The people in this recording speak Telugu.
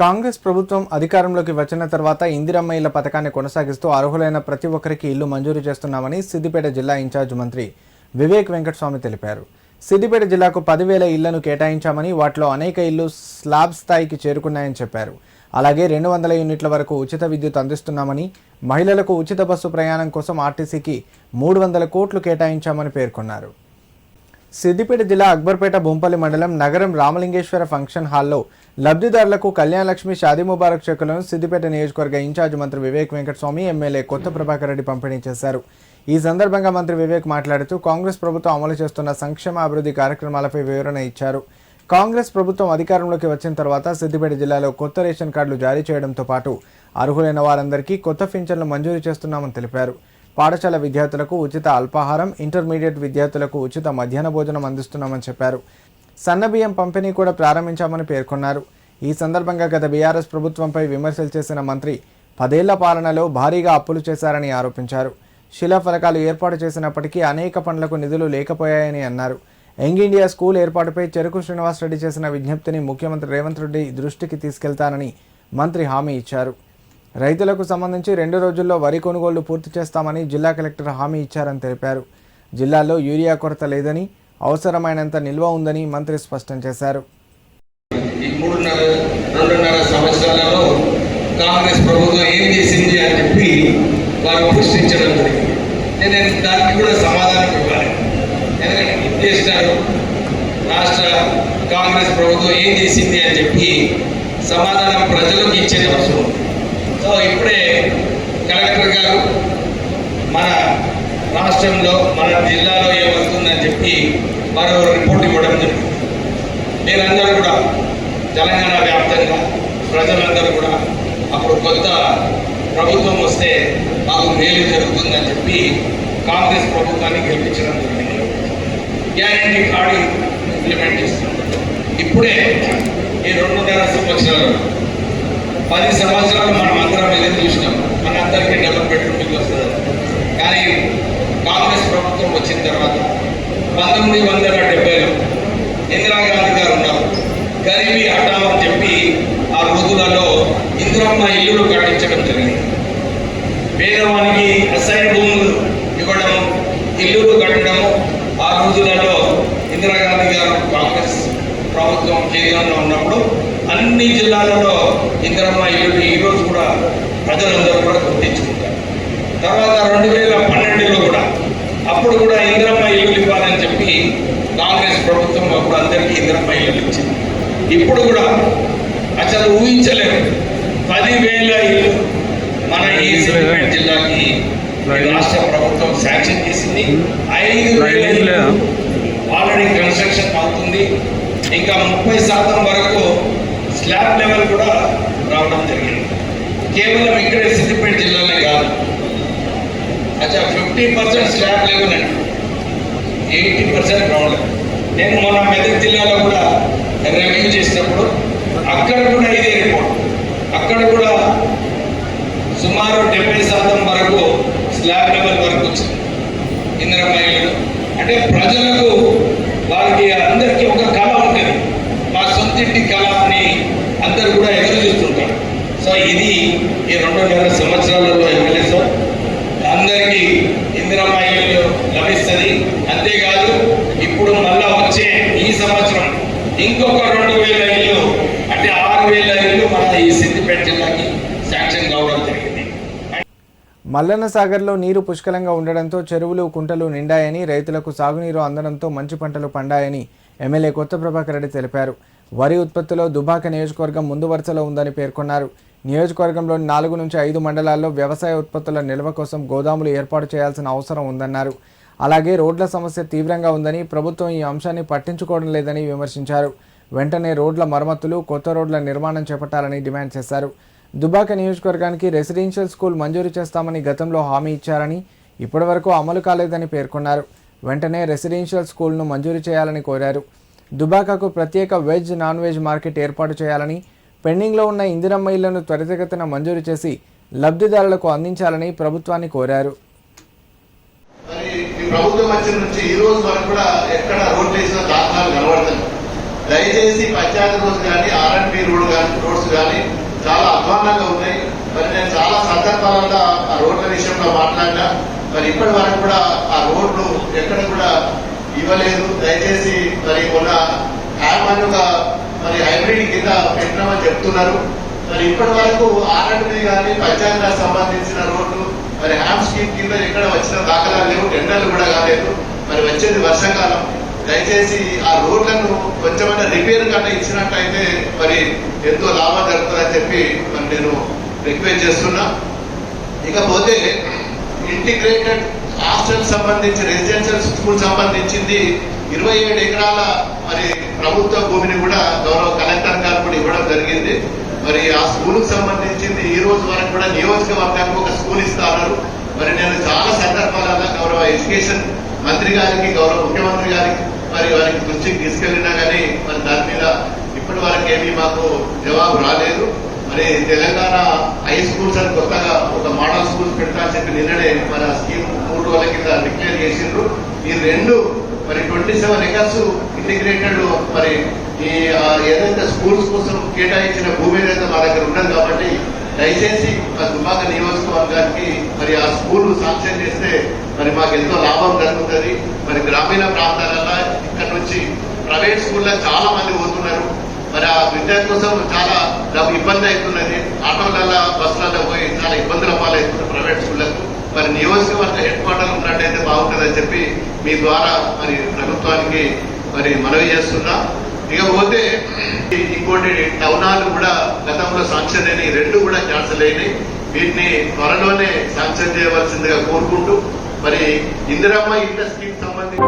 కాంగ్రెస్ ప్రభుత్వం అధికారంలోకి వచ్చిన తర్వాత ఇందిరమ్మ ఇళ్ల పథకాన్ని కొనసాగిస్తూ అర్హులైన ప్రతి ఒక్కరికి ఇల్లు మంజూరు చేస్తున్నామని సిద్దిపేట జిల్లా ఇన్ఛార్జ్ మంత్రి వివేక్ వెంకటస్వామి తెలిపారు. సిద్దిపేట జిల్లాకు 10,000 ఇళ్లను కేటాయించామని వాటిలో అనేక ఇళ్లు స్లాబ్ స్థాయికి చేరుకున్నాయని చెప్పారు. అలాగే 200 యూనిట్ల వరకు ఉచిత విద్యుత్ అందిస్తున్నామని, మహిళలకు ఉచిత బస్సు ప్రయాణం కోసం ఆర్టీసీకి 300 కోట్లు కేటాయించామని పేర్కొన్నారు. సిద్దిపేట జిల్లా అక్బర్పేట బొంపల్లి మండలం నగరం రామలింగేశ్వర ఫంక్షన్ హాల్లో లబ్ధిదారులకు కళ్యాణలక్ష్మి షాదీ ముబారక్ చెక్కులను సిద్దిపేట నియోజకవర్గ ఇన్ఛార్జ్ మంత్రి వివేక్ వెంకటస్వామి, ఎమ్మెల్యే కొత్త ప్రభాకర్ రెడ్డి పంపిణీ చేశారు. ఈ సందర్భంగా మంత్రి వివేక్ మాట్లాడుతూ కాంగ్రెస్ ప్రభుత్వం అమలు చేస్తున్న సంక్షేమ అభివృద్ధి కార్యక్రమాలపై వివరణ ఇచ్చారు. కాంగ్రెస్ ప్రభుత్వం అధికారంలోకి వచ్చిన తర్వాత సిద్దిపేట జిల్లాలో కొత్త రేషన్ కార్డులు జారీ చేయడంతో పాటు అర్హులైన వారందరికీ కొత్త పింఛన్లు మంజూరు చేస్తున్నామని తెలిపారు. పాఠశాల విద్యార్థులకు ఉచిత అల్పాహారం, ఇంటర్మీడియట్ విద్యార్థులకు ఉచిత మధ్యాహ్న భోజనం అందిస్తున్నామని చెప్పారు. సన్నబియ్యం పంపిణీ కూడా ప్రారంభించామని పేర్కొన్నారు. ఈ సందర్భంగా గత బీఆర్ఎస్ ప్రభుత్వంపై విమర్శలు చేసిన మంత్రి 10 ఏళ్ల పాలనలో భారీగా అప్పులు చేశారని ఆరోపించారు. శిలాఫలకాలు ఏర్పాటు చేసినప్పటికీ అనేక పనులకు నిధులు లేకపోయాయని అన్నారు. యంగ్ ఇండియా స్కూల్ ఏర్పాటుపై చెరుకు శ్రీనివాస్ రెడ్డి చేసిన విజ్ఞప్తిని ముఖ్యమంత్రి రేవంత్ రెడ్డి దృష్టికి తీసుకెళ్తానని మంత్రి హామీ ఇచ్చారు. రైతులకు సంబంధించి 2 రోజుల్లో వరి కొనుగోళ్లు పూర్తి చేస్తామని జిల్లా కలెక్టర్ హామీ ఇచ్చారని తెలిపారు. జిల్లాలో యూరియా కొరత లేదని, అవసరమైనంత నిల్వ ఉందని మంత్రి స్పష్టం చేశారు. ఈ 2.5 సంవత్సరాలలో కాంగ్రెస్ ప్రభుత్వం ఏం చేసింది అని చెప్పి వారు ప్రశ్నించడం జరిగింది. నేను దానికి కూడా సమాధానం ఇవ్వాలి. ఎందుకంటే ఏం చేసినారు, రాష్ట్ర కాంగ్రెస్ ప్రభుత్వం ఏం చేసింది అని చెప్పి సమాధానం ప్రజలకు ఇచ్చే అవసరం. సో ఇప్పుడే కలెక్టర్ గారు మన రాష్ట్రంలో మన జిల్లాలో ఏమవుతుందని చెప్పి మరో రిపోర్ట్ ఇవ్వడం జరిగింది. మీరందరూ కూడా తెలంగాణ వ్యాప్తంగా ప్రజలందరూ కూడా అప్పుడు కొత్త ప్రభుత్వం వస్తే మాకు మేలు జరుగుతుందని చెప్పి కాంగ్రెస్ ప్రభుత్వాన్ని గెలిపించడం జరిగింది. గ్యారంటీ కార్డు ఇంప్లిమెంట్ చేస్తున్నాం. ఇప్పుడే ఈ 2.5 సంవత్సరాలు 10 సంవత్సరాలు మనం అందరం ఎదురు చూసినాం, మన అందరికీ డబుల్ బెడ్రూమ్ ఇల్లు వస్తుంది. కానీ కాంగ్రెస్ ప్రభుత్వం వచ్చిన తర్వాత 1970లో ఇందిరాగాంధీ గారు ఉన్నారు. గరీబీ హఠావ్ అని చెప్పి ఆ రోజులలో ఇందిరమ్మ ఇల్లులు కట్టించడం జరిగింది. పేదవానికి అసైన్ భూములు ఇవ్వడం, ఇల్లులు కట్టడము ఆ రోజులలో ఇందిరాగాంధీ గారు కాంగ్రెస్ ప్రభుత్వం కేంద్రంలో ఉన్నప్పుడు అన్ని జిల్లాలలో ఇందిరమ్మ ఇల్లు ఈరోజు కూడా ప్రజలందరూ కూడా గుర్తించుకుంటారు. తర్వాత 2012లో కూడా అప్పుడు కూడా ఇందిరమ్మ ఇల్లు ఇవ్వాలని చెప్పి కాంగ్రెస్ ప్రభుత్వం అప్పుడు అందరికీ ఇందిరమ్మ ఇల్లు ఇచ్చింది. ఇప్పుడు కూడా అసలు ఊహించలేరు 10,000 ఇల్లు మన ఈ సిద్దిపేట జిల్లాకి రాష్ట్ర ప్రభుత్వం శాంక్షన్ చేసింది. 5,000 ఇల్లు ఆల్రెడీ కన్స్ట్రక్షన్ అవుతుంది. ఇంకా 30% వరకు స్లాబ్ లెవెల్ కూడా రావడం జరిగింది. కేవలం ఇక్కడే సిద్దిపేట జిల్లానే కాదు, 50% స్లాబ్ లెవెల్ అండి, 80% గ్రౌండ్ లెవెల్. నేను మొన్న మెదక్ జిల్లాలో కూడా రివ్యూ చేసినప్పుడు అక్కడ కూడా ఇదే రిపోర్ట్. అక్కడ కూడా సుమారు 70% వరకు స్లాబ్ లెవెల్ వరకు వచ్చింది ఇందిరమ్మ ఇల్లు. అంటే ప్రజలకు వారికి అందరికీ ఒక కళ ఉంటుంది, మా సొంతింటి కళ అని అందరూ కూడా ఎదురు చూస్తుంటారు. సో ఇది ఈ 2.5 సంవత్సరాలలో ఎమ్మెల్యేతో అందరికీ ఇందిరమ్మ ఇల్లు లభిస్తుంది. అంతేకాదు ఇప్పుడు మళ్ళా వచ్చే ఈ సంవత్సరం ఇంకొక 2,000 ఇల్లు, అంటే 6,000 ఇల్లు మన ఈ సిద్దిపేట జిల్లాకి శాంక్షన్ కావడం జరిగింది. మల్లన్న సాగర్లో నీరు పుష్కలంగా ఉండడంతో చెరువులు, కుంటలు నిండాయని, రైతులకు సాగునీరు అందడంతో మంచి పంటలు పండాయని ఎమ్మెల్యే కొత్త ప్రభాకర్ రెడ్డి తెలిపారు. వరి ఉత్పత్తిలో దుబ్బాక నియోజకవర్గం ముందు వరుసలో ఉందని పేర్కొన్నారు. నియోజకవర్గంలోని 4 నుంచి 5 మండలాల్లో వ్యవసాయ ఉత్పత్తుల నిల్వ కోసం గోదాములు ఏర్పాటు చేయాల్సిన అవసరం ఉందన్నారు. అలాగే రోడ్ల సమస్య తీవ్రంగా ఉందని, ప్రభుత్వం ఈ అంశాన్ని పట్టించుకోవడం లేదని విమర్శించారు. వెంటనే రోడ్ల మరమ్మతులు, కొత్త రోడ్ల నిర్మాణం చేపట్టాలని డిమాండ్ చేశారు. దుబ్బాక నియోజకవర్గానికి రెసిడెన్షియల్ స్కూల్ మంజూరు చేస్తామని గతంలో హామీ ఇచ్చారని, ఇప్పటివరకు అమలు కాలేదని పేర్కొన్నారు. వెంటనే రెసిడెన్షియల్ స్కూల్ను మంజూరు చేయాలని కోరారు. దుబ్బాకకు ప్రత్యేక వెజ్, నాన్ వెజ్ మార్కెట్ ఏర్పాటు చేయాలని, పెండింగ్లో ఉన్న ఇందిరమ్మ ఇళ్లను త్వరితగతిన మంజూరు చేసి లబ్ధిదారులకు అందించాలని ప్రభుత్వాన్ని కోరారు. ప్రభుత్వం వచ్చిన నుంచి ఈ రోజు వరకు కూడా ఎక్కడ రోడ్లు వేసిన దాఖలాలు కనబడతాయి. దయచేసి పంచాయతీ రోడ్స్ కానీ R&B రోడ్స్ కానీ చాలా అధ్వానంగా ఉన్నాయి. మరి నేను చాలా సందర్భాలలో ఆ రోడ్ల విషయంలో మాట్లాడినా, మరి ఇప్పటి వరకు కూడా ఆ రోడ్లు ఎక్కడ కూడా ఇవ్వలేదు. దయచేసి మరి మొన్న హ్యామన్ మరి హైబ్రిడ్ కింద పెట్టినామని చెప్తున్నారు. మరి ఇప్పటి వరకు R&B కానీ పంచాయతీరాజ్ సంబంధించిన రోడ్లు మరి హ్యామ్ స్కీమ్ కింద ఎక్కడ వచ్చిన దాఖలాలు లేవు, టెండర్లు కూడా కాలేదు. మరి వచ్చేది వర్షాకాలం, దయచేసి ఆ రోడ్లను కొంచెమైనా రిపేర్ కన్నా ఇచ్చినట్టయితే మరి ఎంతో లాభం జరుగుతుందని చెప్పి మరి నేను రిక్వెస్ట్ చేస్తున్నా. ఇకపోతే ఇంటిగ్రేటెడ్ హాస్టల్ సంబంధించి రెసిడెన్షియల్ స్కూల్ సంబంధించింది 27 ఎకరాల మరి ప్రభుత్వ భూమిని కూడా గౌరవ కలెక్టర్ గారు కూడా ఇవ్వడం జరిగింది. మరి ఆ స్కూల్ కి సంబంధించింది ఈ రోజు వరకు కూడా నియోజకవర్గానికి ఒక స్కూల్ ఇస్తున్నారు. మరి నేను చాలా సందర్భాలలో గౌరవ ఎడ్యుకేషన్ మంత్రి గారికి, గౌరవ ముఖ్యమంత్రి గారికి మరి వారికి దృష్టికి తీసుకెళ్లినా కానీ మరి దాని మీద ఇప్పటి వరకు ఏమీ మాకు జవాబు రాలేదు. మరి తెలంగాణ హై స్కూల్స్ అని కొత్తగా ఒక మోడల్ స్కూల్స్ పెడతా అని చెప్పి నిన్ననే మన స్కీమ్ 3 రోజుల కింద డిక్లేర్ చేసిండ్రు. ఈ రెండు మరి 27 ఎకర్స్ ఇంటిగ్రేటెడ్ మరి ఈ ఏదైతే స్కూల్స్ కోసం కేటాయించిన భూమి ఏదైతే మా దగ్గర ఉన్నది కాబట్టి దయచేసి మా దుబ్బాక నియోజకవర్గానికి మరి ఆ స్కూల్ శాంక్షన్ చేస్తే మరి మాకు ఎంతో లాభం జరుగుతుంది. మరి గ్రామీణ ప్రాంతాలలో ఇక్కడ నుంచి ప్రైవేట్ స్కూల్లో చాలా మంది పోతున్నారు. మరి ఆ విద్య కోసం చాలా ఇబ్బంది అవుతున్నది. ఆటోలలో బస్సులలో పోయి చాలా ఇబ్బందుల పాలవుతున్నారు ప్రైవేట్ స్కూళ్లకు. మరి నియోజకవర్గ హెడ్ క్వార్టర్ ఉన్నట్టయితే బాగుంటుందని చెప్పి మీ ద్వారా మరి ప్రభుత్వానికి మరి మనవి చేస్తున్నా. ఇకపోతే ఇంకోటి టౌన్ హాల్ కూడా గతంలో శాంక్షన్ అయినాయి, 2 కూడా క్యాన్సిల్ అయినాయి. వీటిని త్వరలోనే శాంక్షన్ చేయవలసిందిగా కోరుకుంటూ మరి ఇందిరమ్మ ఇంటర్ స్కీమ్ సంబంధించి